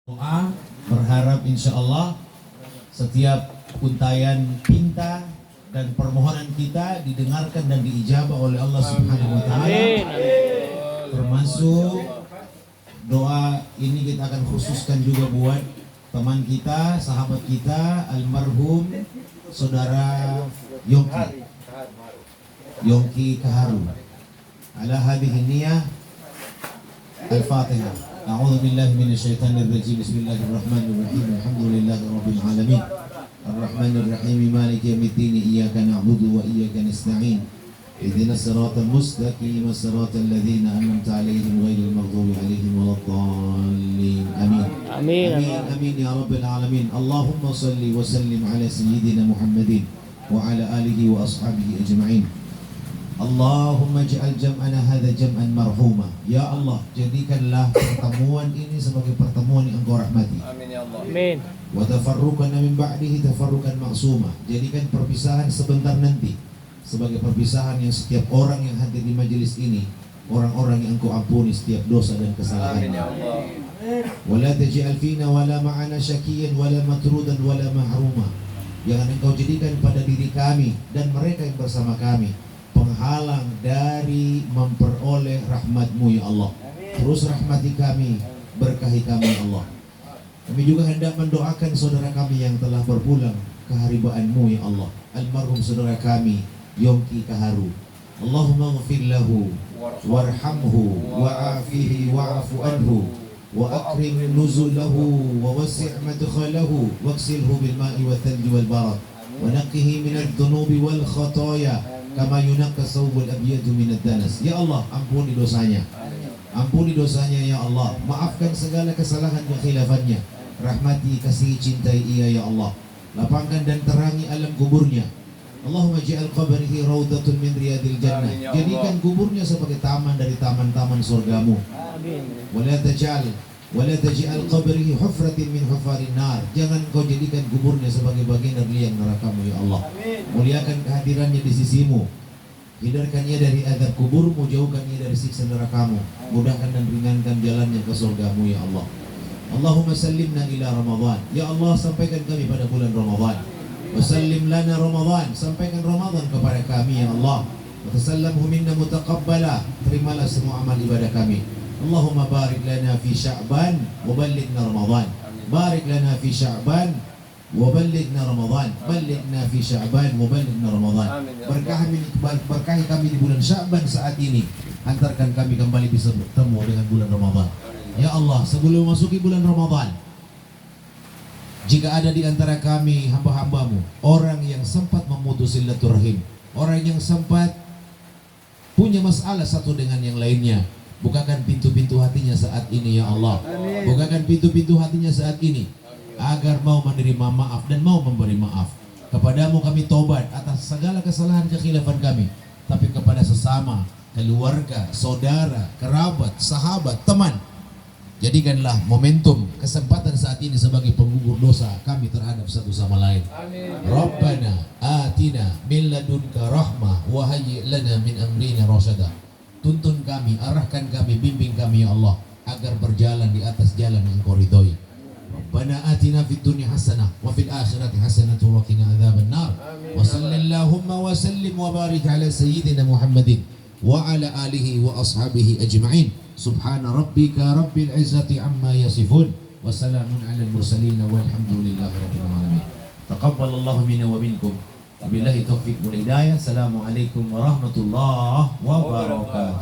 Doa berharap insya Allah setiap untayan pinta dan permohonan kita didengarkan dan diijabah oleh Allah Subhanahu wa Ta'ala. Termasuk doa ini kita akan khususkan juga buat teman kita, sahabat kita, almarhum saudara Yongki Kaharu. Ala hadhihi niyah Al-Fatihah. A'udzu billahi minasyaitonir rajim. Bismillahirrahmanirrahim. Alhamdulillahi rabbil alamin. Arrahmanir rahim. Maliki yaumiddin. Iyyaka na'budu wa iyyaka nasta'in. Ihdinas siratal mustaqim. Siratal ladzina an'amta 'alaihim ghairil maghdubi 'alaihim waladdallin. Amin. Amin. Amin. Amin ya rabbil alamin. Allahumma shalli wa sallim ala sayyidina Muhammadin wa ala alihi wa ashabihi ajma'in. Allahumma ja'al jam'ana hadha jam'an marhuma. Ya Allah, jadikanlah pertemuan ini sebagai pertemuan yang Engkau rahmati. Amin ya Allah. Amin. Wa tafarruqana min ba'dihi tafarruqan ma'suma. Jadikan perpisahan sebentar nanti sebagai perpisahan yang setiap orang yang hadir di majelis ini, orang-orang yang Engkau ampuni setiap dosa dan kesalahan. Amin ya Allah. Wa la taj'al fina wa la ma'ana syakiyan wa la matrudan wa la mahruma. Jangan Engkau jadikan pada diri kami dan mereka yang bersama kami penghalang dari memperoleh rahmat-Mu ya Allah. Terus rahmati kami, berkahi kami ya Allah. Kami juga hendak mendoakan saudara kami yang telah berpulang keharibaan-Mu ya Allah, almarhum saudara kami Yongki Kaharu. Allahumma ghfir lahu warhamhu wa'afihi wa'afu anhu wa akrim nuzulahu wa wasi' madkhalahu waghsilhu bil ma'i wa thalji wal barad wa naqqihi min adh-dhunubi wal khataaya kama yunaqqa thawbul abyadu minad danas. Ya Allah, ampuni dosanya. Ampuni dosanya ya Allah. Maafkan segala kesalahan dan khilafannya. Rahmati, kasihi, cintai ia ya Allah. Lapangkan dan terangi alam kuburnya. Allahumma ja'al qabrihi rawdatun min riyadil jannah. Jadikan kuburnya sebagai taman dari taman-taman surgamu. Amin. Wala taj'al qabrihi hufratin min hufarin nar. Jangan kau jadikan kuburnya sebagai bagian dari liang nerakamu ya Allah. Muliakan kehadirannya di sisimu. Hindarkan ia dari azab kuburmu, jauhkan ia dari siksa nerakamu. Mudahkan dan ringankan jalannya ke surgamu ya Allah. Allahumma sallimna ila Ramadan. Ya Allah, sampaikan kami pada bulan Ramadan. Wa sallim lana Ramadan. Sampaikan Ramadan kepada kami ya Allah. Wa tasallamhu minna mutaqabbala. Terimalah semua amal ibadah kami. Allahumma barik lana fi Sya'ban wa ballighna Ramadan. Barik lana fi Sya'ban wa ballighna Ramadan. Ballighna fi Sya'ban wa ballighna Ramadan. Berkahi kami di bulan Sya'ban saat ini. Antarkan kami kembali bisa bertemu dengan bulan Ramadan. Ya Allah, sebelum masuki bulan Ramadan, jika ada di antara kami hamba-hambamu orang yang sempat memutus silaturahim, orang yang sempat punya masalah satu dengan yang lainnya, bukakan pintu-pintu hatinya saat ini ya Allah. Bukakan pintu-pintu hatinya saat ini agar mau menerima maaf dan mau memberi maaf. Kepadamu kami tobat atas segala kesalahan kekhilafan kami, tapi kepada sesama, keluarga, saudara, kerabat, sahabat, teman, jadikanlah momentum kesempatan saat ini sebagai penggugur dosa kami terhadap satu sama lain. Rabbana atina min ladunka rahmah wa hayyi' lana min amrina rasyada. Tuntun kami, arahkan kami, bimbing kami ya Allah agar berjalan di atas jalan yang Engkau ridhoi. Rabbana atina fid dunya hasanah wa fil akhirati hasanah wa qina adzaban nar. Wa sallallahu wa sallim wa barik ala sayyidina Muhammadin wa ala alihi wa ashabihi ajma'in. Subhana rabbika rabbil izzati amma yasifun wa salamun alal mursalin walhamdulillahi rabbil alamin. Taqabbalallahu minna wa minkum. Wabillahi taufiq wal hidayah. Assalamualaikum warahmatullahi wabarakatuh.